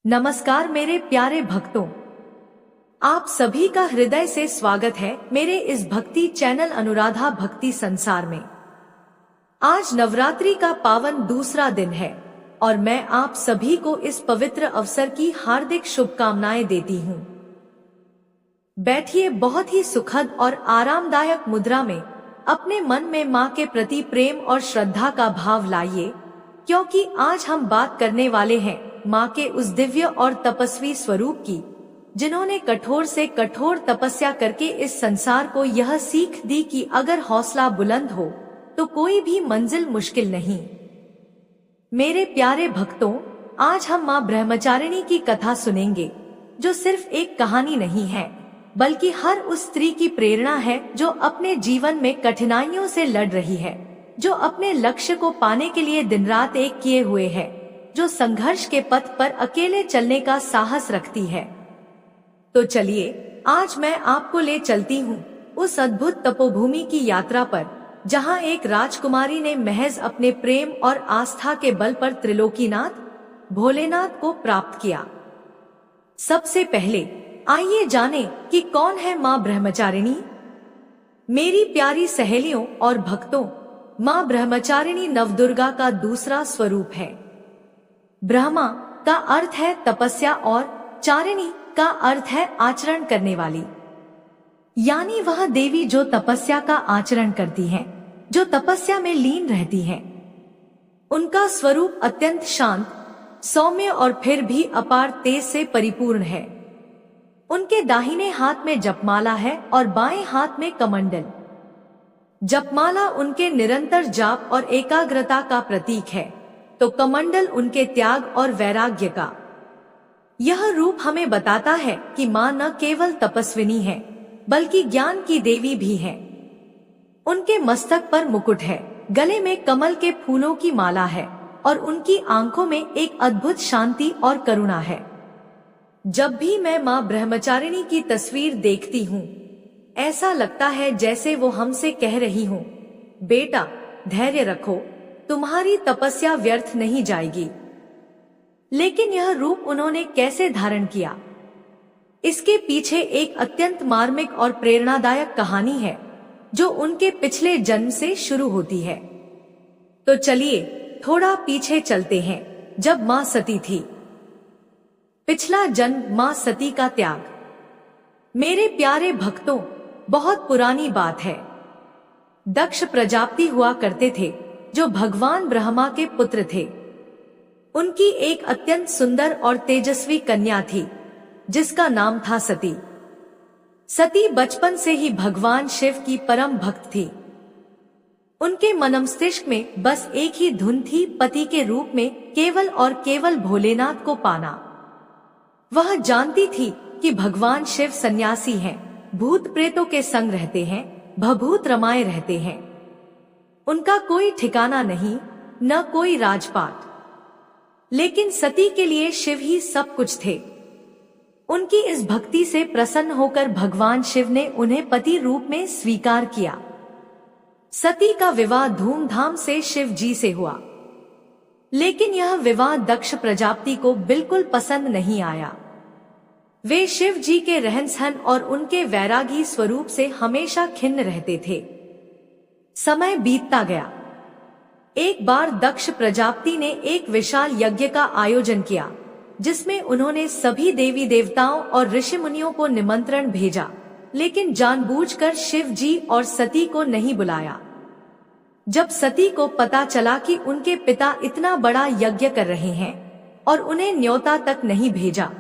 नमस्कार मेरे प्यारे भक्तों, आप सभी का हृदय से स्वागत है मेरे इस भक्ति चैनल अनुराधा भक्ति संसार में। आज नवरात्रि का पावन दूसरा दिन है और मैं आप सभी को इस पवित्र अवसर की हार्दिक शुभकामनाएं देती हूँ। बैठिए, बहुत ही सुखद और आरामदायक मुद्रा में अपने मन में माँ के प्रति प्रेम और श्रद्धा का भाव लाइए, क्योंकि आज हम बात करने वाले हैं माँ के उस दिव्य और तपस्वी स्वरूप की, जिन्होंने कठोर से कठोर तपस्या करके इस संसार को यह सीख दी कि अगर हौसला बुलंद हो तो कोई भी मंजिल मुश्किल नहीं। मेरे प्यारे भक्तों, आज हम माँ ब्रह्मचारिणी की कथा सुनेंगे, जो सिर्फ एक कहानी नहीं है बल्कि हर उस स्त्री की प्रेरणा है जो अपने जीवन में कठिनाइयों से लड़ रही है, जो अपने लक्ष्य को पाने के लिए दिन रात एक किए हुए है, जो संघर्ष के पथ पर अकेले चलने का साहस रखती है। तो चलिए, आज मैं आपको ले चलती हूँ उस अद्भुत तपोभूमि की यात्रा पर, जहाँ एक राजकुमारी ने महज अपने प्रेम और आस्था के बल पर त्रिलोकीनाथ भोलेनाथ को प्राप्त किया। सबसे पहले आइए जाने कि कौन है माँ ब्रह्मचारिणी। मेरी प्यारी सहेलियों और भक्तों, माँ ब्रह्मचारिणी नवदुर्गा का दूसरा स्वरूप है। ब्रह्मा का अर्थ है तपस्या और चारिणी का अर्थ है आचरण करने वाली, यानी वह देवी जो तपस्या का आचरण करती हैं, जो तपस्या में लीन रहती हैं। उनका स्वरूप अत्यंत शांत, सौम्य और फिर भी अपार तेज से परिपूर्ण है। उनके दाहिने हाथ में जपमाला है और बाएं हाथ में कमंडल। जपमाला उनके निरंतर जाप और एकाग्रता का प्रतीक है, तो कमंडल उनके त्याग और वैराग्य का। यह रूप हमें बताता है कि माँ न केवल तपस्विनी है बल्कि ज्ञान की देवी भी है। उनके मस्तक पर मुकुट है, गले में कमल के फूलों की माला है और उनकी आंखों में एक अद्भुत शांति और करुणा है। जब भी मैं माँ ब्रह्मचारिणी की तस्वीर देखती हूँ, ऐसा लगता है जैसे वो हमसे कह रही हो, बेटा धैर्य रखो, तुम्हारी तपस्या व्यर्थ नहीं जाएगी। लेकिन यह रूप उन्होंने कैसे धारण किया, इसके पीछे एक अत्यंत मार्मिक और प्रेरणादायक कहानी है, जो उनके पिछले जन्म से शुरू होती है। तो चलिए थोड़ा पीछे चलते हैं, जब माँ सती थी। पिछला जन्म माँ सती का त्याग। मेरे प्यारे भक्तों, बहुत पुरानी बात है। दक्ष प्रजापति हुआ करते थे, जो भगवान ब्रह्मा के पुत्र थे। उनकी एक अत्यंत सुंदर और तेजस्वी कन्या थी, जिसका नाम था सती। सती बचपन से ही भगवान शिव की परम भक्त थी। उनके मनमस्तिष्क में बस एक ही धुन थी, पति के रूप में केवल और केवल भोलेनाथ को पाना। वह जानती थी कि भगवान शिव सन्यासी हैं, भूत प्रेतों के संग रहते हैं, भभूत रमाए रहते हैं। उनका कोई ठिकाना नहीं, न कोई राजपाट। लेकिन सती के लिए शिव ही सब कुछ थे। उनकी इस भक्ति से प्रसन्न होकर भगवान शिव ने उन्हें पति रूप में स्वीकार किया। सती का विवाह धूमधाम से शिव जी से हुआ, लेकिन यह विवाह दक्ष प्रजापति को बिल्कुल पसंद नहीं आया। वे शिव जी के रहन सहन और उनके वैरागी स्वरूप से हमेशा खिन्न रहते थे। समय बीतता गया। एक बार दक्ष प्रजापति ने एक विशाल यज्ञ का आयोजन किया, जिसमें उन्होंने सभी देवी देवताओं और ऋषि मुनियों को निमंत्रण भेजा, लेकिन जानबूझकर शिव जी और सती को नहीं बुलाया। जब सती को पता चला कि उनके पिता इतना बड़ा यज्ञ कर रहे हैं और उन्हें न्योता तक नहीं भेजा,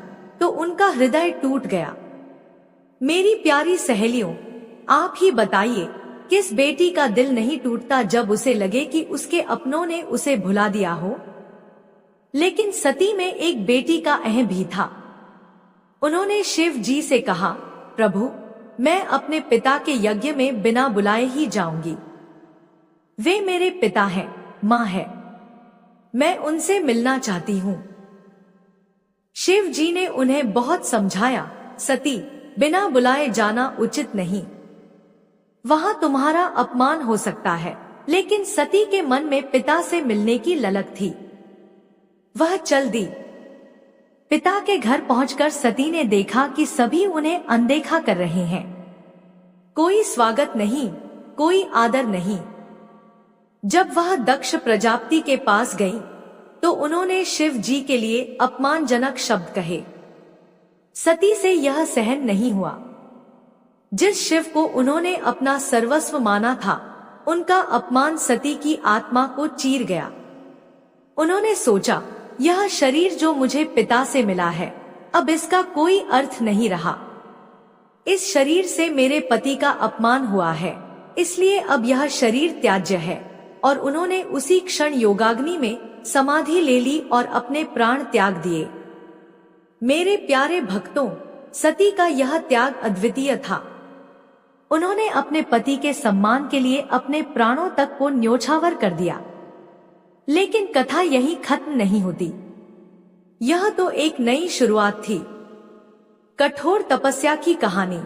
तो उनका हृदय टूट गया। मेरी प्यारी सहेलियों, आप ही बताइए, किस बेटी का दिल नहीं टूटता जब उसे लगे कि उसके अपनों ने उसे भुला दिया हो। लेकिन सती में एक बेटी का अहम भी था। उन्होंने शिव जी से कहा, प्रभु, मैं अपने पिता के यज्ञ में बिना बुलाए ही जाऊंगी। वे मेरे पिता हैं, माँ है, मैं उनसे मिलना चाहती हूँ। शिव जी ने उन्हें बहुत समझाया, सती, बिना बुलाए जाना उचित नहीं, वहां तुम्हारा अपमान हो सकता है। लेकिन सती के मन में पिता से मिलने की ललक थी। वह चल दी। पिता के घर पहुंचकर सती ने देखा कि सभी उन्हें अनदेखा कर रहे हैं। कोई स्वागत नहीं, कोई आदर नहीं। जब वह दक्ष प्रजापति के पास गई तो उन्होंने शिव जी के लिए अपमानजनक शब्द कहे। सती से यह सहन नहीं हुआ। जिस शिव को उन्होंने अपना सर्वस्व माना था, उनका अपमान सती की आत्मा को चीर गया। उन्होंने सोचा, यह शरीर जो मुझे पिता से मिला है, अब इसका कोई अर्थ नहीं रहा। इस शरीर से मेरे पति का अपमान हुआ है, इसलिए अब यह शरीर त्याज्य है। और उन्होंने उसी क्षण योगाग्नि में समाधि ले ली और अपने प्राण त्याग दिए। मेरे प्यारे भक्तों, सती का यह त्याग अद्वितीय था। उन्होंने अपने पति के सम्मान के लिए अपने प्राणों तक को न्योछावर कर दिया। लेकिन कथा यहीं खत्म नहीं होती। यह तो एक नई शुरुआत थी। कठोर तपस्या की कहानी।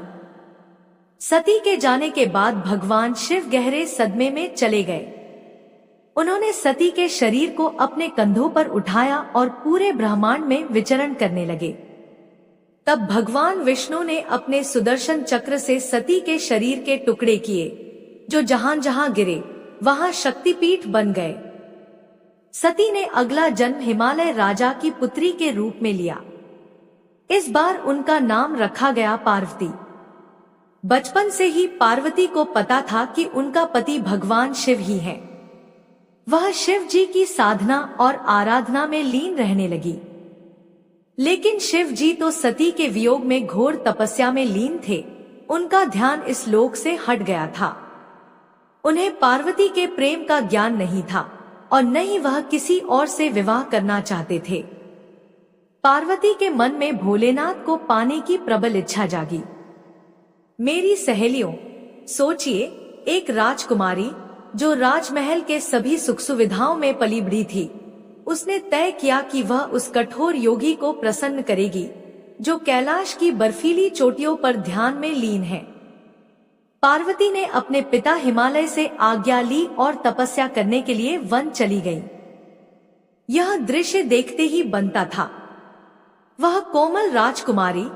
सती के जाने के बाद भगवान शिव गहरे सदमे में चले गए। उन्होंने सती के शरीर को अपने कंधों पर उठाया और पूरे ब्रह्मांड में विचरण करने लगे। तब भगवान विष्णु ने अपने सुदर्शन चक्र से सती के शरीर के टुकड़े किए, जो जहां जहां गिरे वहां शक्तिपीठ बन गए। सती ने अगला जन्म हिमालय राजा की पुत्री के रूप में लिया। इस बार उनका नाम रखा गया पार्वती। बचपन से ही पार्वती को पता था कि उनका पति भगवान शिव ही है। वह शिव जी की साधना और आराधना में लीन रहने लगी। लेकिन शिव जी तो सती के वियोग में घोर तपस्या में लीन थे। उनका ध्यान इस लोक से हट गया था। उन्हें पार्वती के प्रेम का ज्ञान नहीं था और न ही वह किसी और से विवाह करना चाहते थे। पार्वती के मन में भोलेनाथ को पाने की प्रबल इच्छा जागी। मेरी सहेलियों, सोचिए, एक राजकुमारी जो राजमहल के सभी सुख सुविधाओं में पली बढ़ी थी, उसने तय किया कि वह उस कठोर योगी को प्रसन्न करेगी जो कैलाश की बर्फीली चोटियों पर ध्यान में लीन है। पार्वती ने अपने पिता हिमालय से आज्ञा ली और तपस्या करने के लिए वन चली गई। यह दृश्य देखते ही बनता था। वह कोमल राजकुमारी,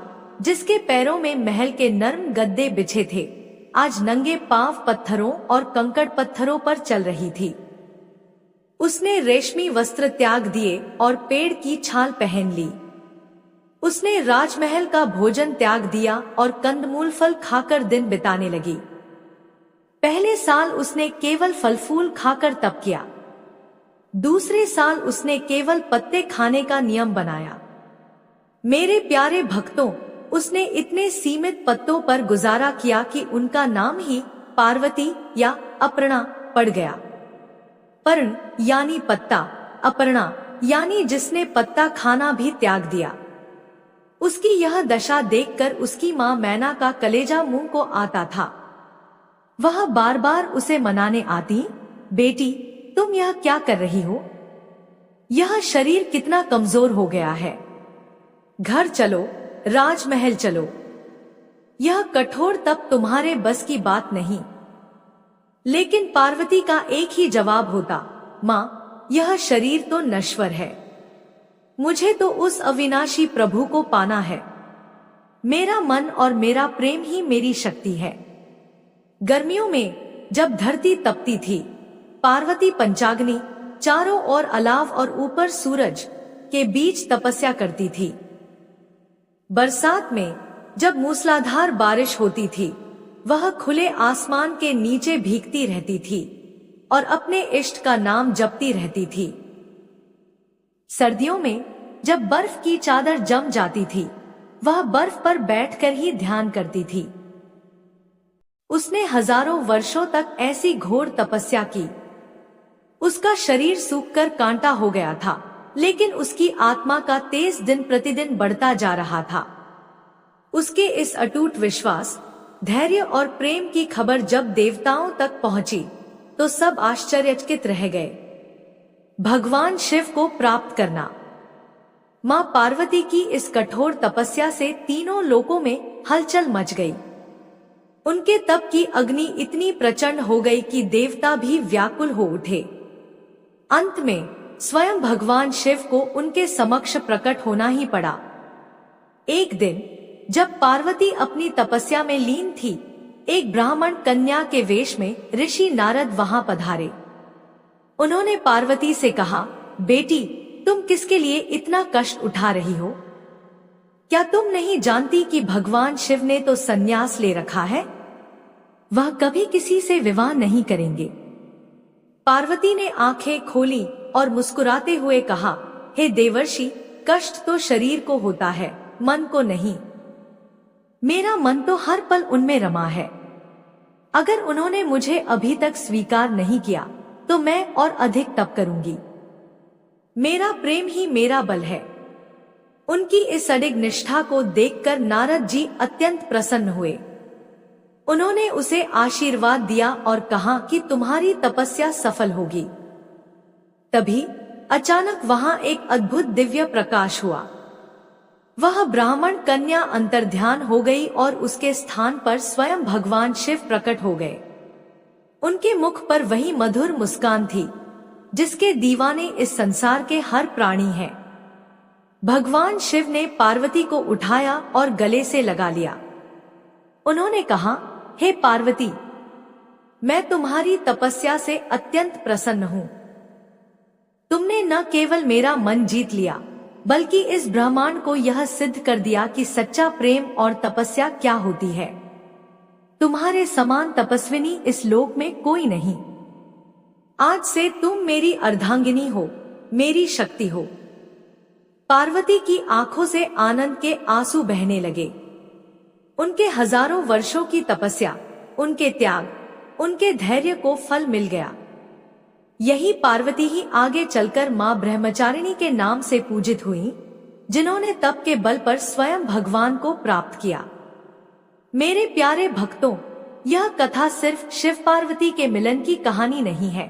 जिसके पैरों में महल के नर्म गद्दे बिछे थे, आज नंगे पांव पत्थरों और कंकड़ पत्थरों पर चल रही थी। उसने रेशमी वस्त्र त्याग दिए और पेड़ की छाल पहन ली। उसने राजमहल का भोजन त्याग दिया और कंदमूल फल खाकर दिन बिताने लगी। पहले साल उसने केवल फल फूल खाकर तप किया। दूसरे साल उसने केवल पत्ते खाने का नियम बनाया। मेरे प्यारे भक्तों, उसने इतने सीमित पत्तों पर गुजारा किया कि उनका नाम ही पार्वती या अपर्णा पड़ गया। पर्ण यानी पत्ता, अपर्णा यानी जिसने पत्ता खाना भी त्याग दिया। उसकी यह दशा देखकर उसकी माँ मैना का कलेजा मुंह को आता था। वह बार बार उसे मनाने आती, बेटी तुम यह क्या कर रही हो? यह शरीर कितना कमजोर हो गया है। घर चलो, राजमहल चलो। यह कठोर तप तुम्हारे बस की बात नहीं। लेकिन पार्वती का एक ही जवाब होता, माँ यह शरीर तो नश्वर है, मुझे तो उस अविनाशी प्रभु को पाना है। मेरा मन और मेरा प्रेम ही मेरी शक्ति है। गर्मियों में जब धरती तपती थी, पार्वती पंचाग्नि, चारों ओर अलाव और ऊपर सूरज के बीच तपस्या करती थी। बरसात में जब मूसलाधार बारिश होती थी, वह खुले आसमान के नीचे भीगती रहती थी और अपने इष्ट का नाम जपती रहती थी। सर्दियों में जब बर्फ की चादर जम जाती थी, वह बर्फ पर बैठकर ही ध्यान करती थी। उसने हजारों वर्षों तक ऐसी घोर तपस्या की। उसका शरीर सूखकर कांटा हो गया था, लेकिन उसकी आत्मा का तेज दिन प्रतिदिन बढ़ता जा रहा था। उसके इस अटूट विश्वास, धैर्य और प्रेम की खबर जब देवताओं तक पहुंची तो सब आश्चर्यचकित रह गए। भगवान शिव को प्राप्त करना। मां पार्वती की इस कठोर तपस्या से तीनों लोकों में हलचल मच गई। उनके तप की अग्नि इतनी प्रचंड हो गई कि देवता भी व्याकुल हो उठे। अंत में स्वयं भगवान शिव को उनके समक्ष प्रकट होना ही पड़ा। एक दिन जब पार्वती अपनी तपस्या में लीन थी, एक ब्राह्मण कन्या के वेश में ऋषि नारद वहां पधारे। उन्होंने पार्वती से कहा, बेटी, तुम किसके लिए इतना कष्ट उठा रही हो? क्या तुम नहीं जानती कि भगवान शिव ने तो संन्यास ले रखा है? वह कभी किसी से विवाह नहीं करेंगे। पार्वती ने आंखें खोली और मुस्कुराते हुए कहा, हे देवर्षि, कष्ट तो शरीर को होता है, मन को नहीं। मेरा मन तो हर पल उनमें रमा है। अगर उन्होंने मुझे अभी तक स्वीकार नहीं किया तो मैं और अधिक तप करूंगी। मेरा प्रेम ही मेरा बल है। उनकी इस अडिग निष्ठा को देखकर नारद जी अत्यंत प्रसन्न हुए। उन्होंने उसे आशीर्वाद दिया और कहा कि तुम्हारी तपस्या सफल होगी। तभी अचानक वहां एक अद्भुत दिव्य प्रकाश हुआ। वह ब्राह्मण कन्या अंतर्ध्यान हो गई और उसके स्थान पर स्वयं भगवान शिव प्रकट हो गए। उनके मुख पर वही मधुर मुस्कान थी जिसके दीवाने इस संसार के हर प्राणी हैं। भगवान शिव ने पार्वती को उठाया और गले से लगा लिया। उन्होंने कहा, हे पार्वती, मैं तुम्हारी तपस्या से अत्यंत प्रसन्न हूँ। तुमने न केवल मेरा मन जीत लिया बल्कि इस ब्रह्मांड को यह सिद्ध कर दिया कि सच्चा प्रेम और तपस्या क्या होती है। तुम्हारे समान तपस्विनी इस लोक में कोई नहीं। आज से तुम मेरी अर्धांगिनी हो, मेरी शक्ति हो। पार्वती की आंखों से आनंद के आंसू बहने लगे। उनके हजारों वर्षों की तपस्या, उनके त्याग, उनके धैर्य को फल मिल गया। यही पार्वती ही आगे चलकर मां ब्रह्मचारिणी के नाम से पूजित हुई, जिन्होंने तप के बल पर स्वयं भगवान को प्राप्त किया। मेरे प्यारे भक्तों, यह कथा सिर्फ शिव पार्वती के मिलन की कहानी नहीं है।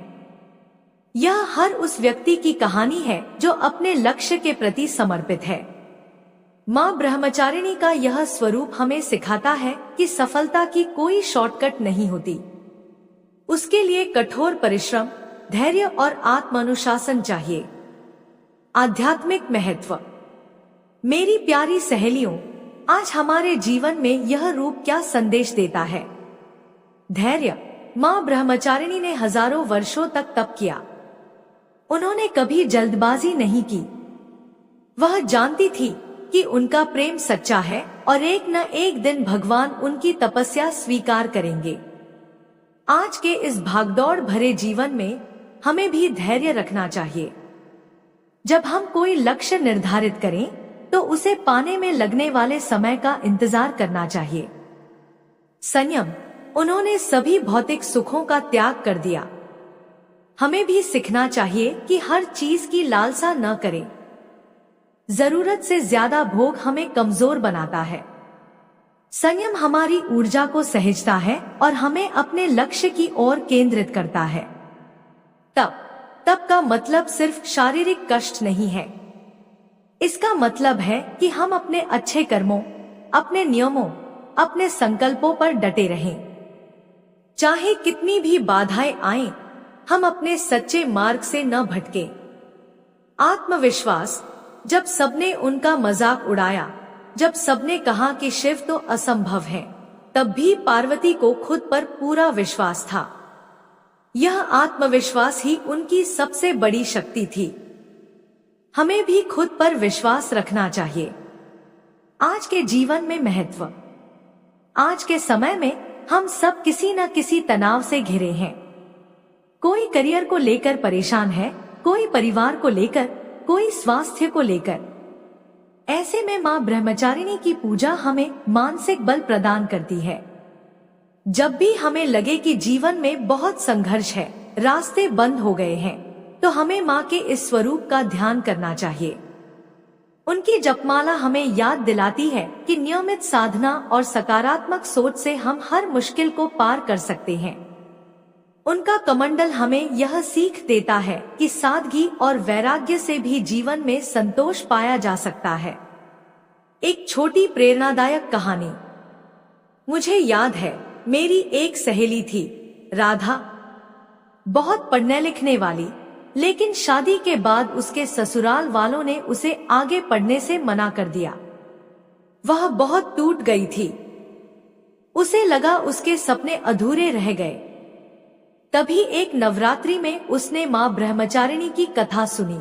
यह हर उस व्यक्ति की कहानी है जो अपने लक्ष्य के प्रति समर्पित है। मां ब्रह्मचारिणी का यह स्वरूप हमें सिखाता है कि सफलता की कोई शॉर्टकट नहीं होती। उसके लिए कठोर परिश्रम, धैर्य और आत्मानुशासन चाहिए। आध्यात्मिक महत्व। मेरी प्यारी सहेलियों, आज हमारे जीवन में यह रूप क्या संदेश देता है? धैर्य। मां ब्रह्मचारिणी ने हजारों वर्षों तक तप किया। उन्होंने कभी जल्दबाजी नहीं की। वह जानती थी कि उनका प्रेम सच्चा है और एक न एक दिन भगवान उनकी तपस्या स्वीकार करेंगे। आज के इस भागदौड़ भरे जीवन में हमें भी धैर्य रखना चाहिए। जब हम कोई लक्ष्य निर्धारित करें तो उसे पाने में लगने वाले समय का इंतजार करना चाहिए। संयम। उन्होंने सभी भौतिक सुखों का त्याग कर दिया। हमें भी सीखना चाहिए कि हर चीज की लालसा न करें। जरूरत से ज्यादा भोग हमें कमजोर बनाता है। संयम हमारी ऊर्जा को सहेजता है और हमें अपने लक्ष्य की ओर केंद्रित करता है। तप का मतलब सिर्फ शारीरिक कष्ट नहीं है। इसका मतलब है कि हम अपने अच्छे कर्मों, अपने नियमों, अपने संकल्पों पर डटे रहें। चाहे कितनी भी बाधाएं आएं, हम अपने सच्चे मार्ग से न भटके। आत्मविश्वास। जब सबने उनका मजाक उड़ाया, जब सबने कहा कि शिव तो असंभव है, तब भी पार्वती को खुद पर पूरा विश्वास था। यह आत्मविश्वास ही उनकी सबसे बड़ी शक्ति थी। हमें भी खुद पर विश्वास रखना चाहिए। आज के जीवन में महत्व। आज के समय में हम सब किसी न किसी तनाव से घिरे हैं। कोई करियर को लेकर परेशान है, कोई परिवार को लेकर, कोई स्वास्थ्य को लेकर। ऐसे में मां ब्रह्मचारिणी की पूजा हमें मानसिक बल प्रदान करती है। जब भी हमें लगे कि जीवन में बहुत संघर्ष है, रास्ते बंद हो गए हैं, तो हमें मां के इस स्वरूप का ध्यान करना चाहिए। उनकी जपमाला हमें याद दिलाती है कि नियमित साधना और सकारात्मक सोच से हम हर मुश्किल को पार कर सकते हैं। उनका कमंडल हमें यह सीख देता है कि सादगी और वैराग्य से भी जीवन में संतोष पाया जा सकता है। एक छोटी प्रेरणादायक कहानी। मुझे याद है, मेरी एक सहेली थी, राधा। बहुत पढ़ने लिखने वाली, लेकिन शादी के बाद उसके ससुराल वालों ने उसे आगे पढ़ने से मना कर दिया। वह बहुत टूट गई थी। उसे लगा उसके सपने अधूरे रह गए। तभी एक नवरात्रि में उसने माँ ब्रह्मचारिणी की कथा सुनी।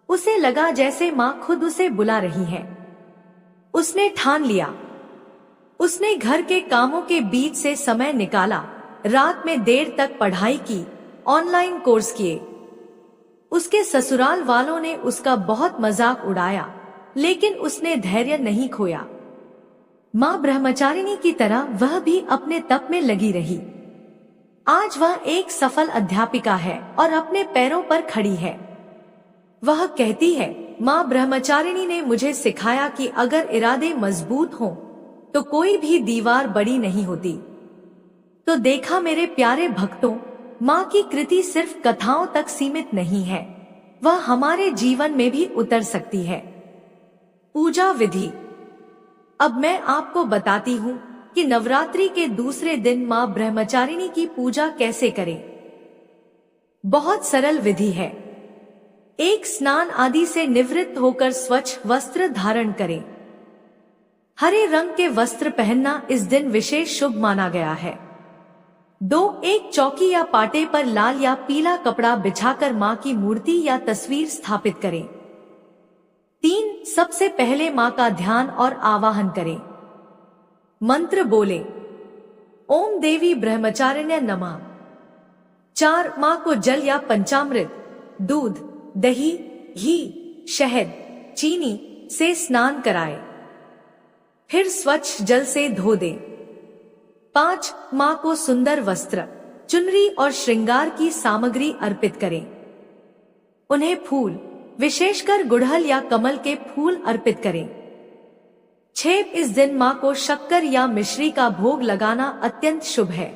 उसे लगा जैसे माँ खुद उसे बुला रही है। उसने ठान लिया। उसने घर के कामों के बीच से समय निकाला, रात में देर तक पढ़ाई की, ऑनलाइन कोर्स किए। उसके ससुराल वालों ने उसका बहुत मजाक उड़ाया, लेकिन उसने धैर्य नहीं खोया। माँ ब्रह्मचारिणी की तरह वह भी अपने तप में लगी रही। आज वह एक सफल अध्यापिका है और अपने पैरों पर खड़ी है। वह कहती है, माँ ब्रह्मचारिणी ने मुझे सिखाया कि अगर इरादे मजबूत हों तो कोई भी दीवार बड़ी नहीं होती। तो देखा मेरे प्यारे भक्तों, माँ की कृति सिर्फ कथाओं तक सीमित नहीं है, वह हमारे जीवन में भी उतर सकती है। पूजा विधि। अब मैं आपको बताती हूँ कि नवरात्रि के दूसरे दिन माँ ब्रह्मचारिणी की पूजा कैसे करें। बहुत सरल विधि है। एक स्नान आदि से निवृत्त होकर स्वच्छ वस्त्र धारण करें। हरे रंग के वस्त्र पहनना इस दिन विशेष शुभ माना गया है। 2, एक चौकी या पाटे पर लाल या पीला कपड़ा बिछाकर माँ की मूर्ति या तस्वीर स्थापित करें। 3, सबसे पहले माँ का ध्यान और आवाहन करें। मंत्र बोले, ओम देवी ब्रह्मचारिण्य नमः। 4, माँ को जल या पंचामृत, दूध, दही, घी, शहद, चीनी से स्नान कराएं। फिर स्वच्छ जल से धो दें। 5, माँ को सुंदर वस्त्र, चुनरी और श्रृंगार की सामग्री अर्पित करें। उन्हें फूल, विशेषकर गुड़हल या कमल के फूल अर्पित करें। 6, इस दिन माँ को शक्कर या मिश्री का भोग लगाना अत्यंत शुभ है।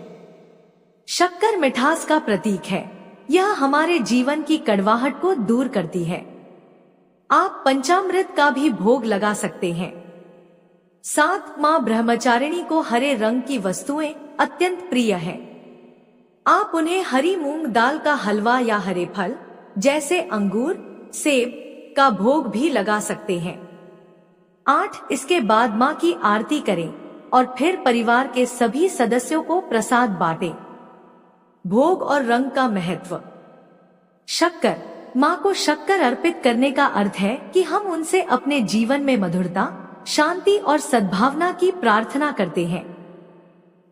शक्कर मिठास का प्रतीक है। यह हमारे जीवन की कड़वाहट को दूर करती है। आप पंचामृत का भी भोग लगा सकते हैं। 7, माँ ब्रह्मचारिणी को हरे रंग की वस्तुएं अत्यंत प्रिय है। आप उन्हें हरी मूंग दाल का हलवा या हरे फल जैसे अंगूर, सेब का भोग भी लगा सकते हैं। 8, इसके बाद माँ की आरती करें और फिर परिवार के सभी सदस्यों को प्रसाद बांटें। भोग और रंग का महत्व। शक्कर, माँ को शक्कर अर्पित करने का अर्थ है कि हम उनसे अपने जीवन में मधुरता, शांति और सद्भावना की प्रार्थना करते हैं।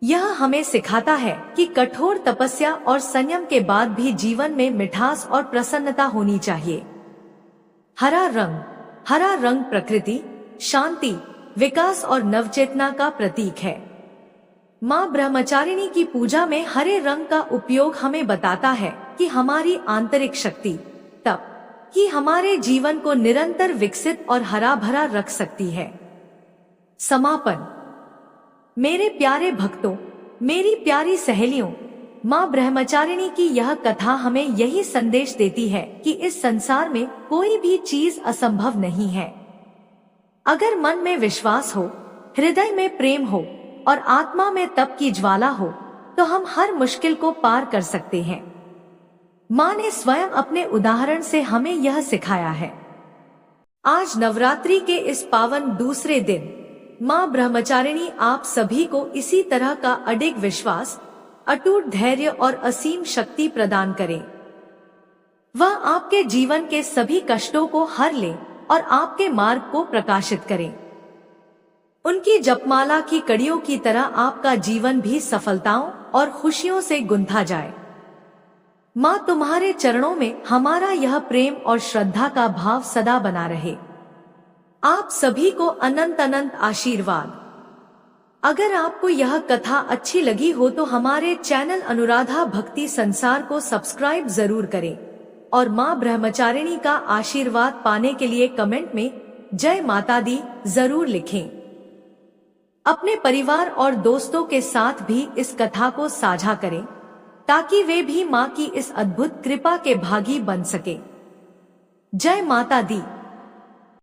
यह हमें सिखाता है कि कठोर तपस्या और संयम के बाद भी जीवन में मिठास और प्रसन्नता होनी चाहिए। हरा रंग प्रकृति, शांति, विकास और नवचेतना का प्रतीक है। माँ ब्रह्मचारिणी की पूजा में हरे रंग का उपयोग हमें बताता है कि हमारी आंतरिक शक्ति, तप ही हमारे जीवन को निरंतर विकसित और हरा भरा रख सकती है। समापन। मेरे प्यारे भक्तों, मेरी प्यारी सहेलियों, माँ ब्रह्मचारिणी की यह कथा हमें यही संदेश देती है कि इस संसार में कोई भी चीज असंभव नहीं है। अगर मन में विश्वास हो, हृदय में प्रेम हो और आत्मा में तप की ज्वाला हो तो हम हर मुश्किल को पार कर सकते हैं। माँ ने स्वयं अपने उदाहरण से हमें यह सिखाया है। आज नवरात्रि के इस पावन दूसरे दिन माँ ब्रह्मचारिणी आप सभी को इसी तरह का अडिग विश्वास, अटूट धैर्य और असीम शक्ति प्रदान करें। वह आपके जीवन के सभी कष्टों को हर ले और आपके मार्ग को प्रकाशित करें। उनकी जपमाला की कड़ियों की तरह आपका जीवन भी सफलताओं और खुशियों से गुंथा जाए। माँ तुम्हारे चरणों में हमारा यह प्रेम और श्रद्धा का भाव सदा बना रहे। आप सभी को अनंत अनंत आशीर्वाद। अगर आपको यह कथा अच्छी लगी हो तो हमारे चैनल अनुराधा भक्ति संसार को सब्सक्राइब जरूर करें और माँ ब्रह्मचारिणी का आशीर्वाद पाने के लिए कमेंट में जय माता दी जरूर लिखें। अपने परिवार और दोस्तों के साथ भी इस कथा को साझा करें ताकि वे भी माँ की इस अद्भुत कृपा के भागी बन सके। जय माता दी।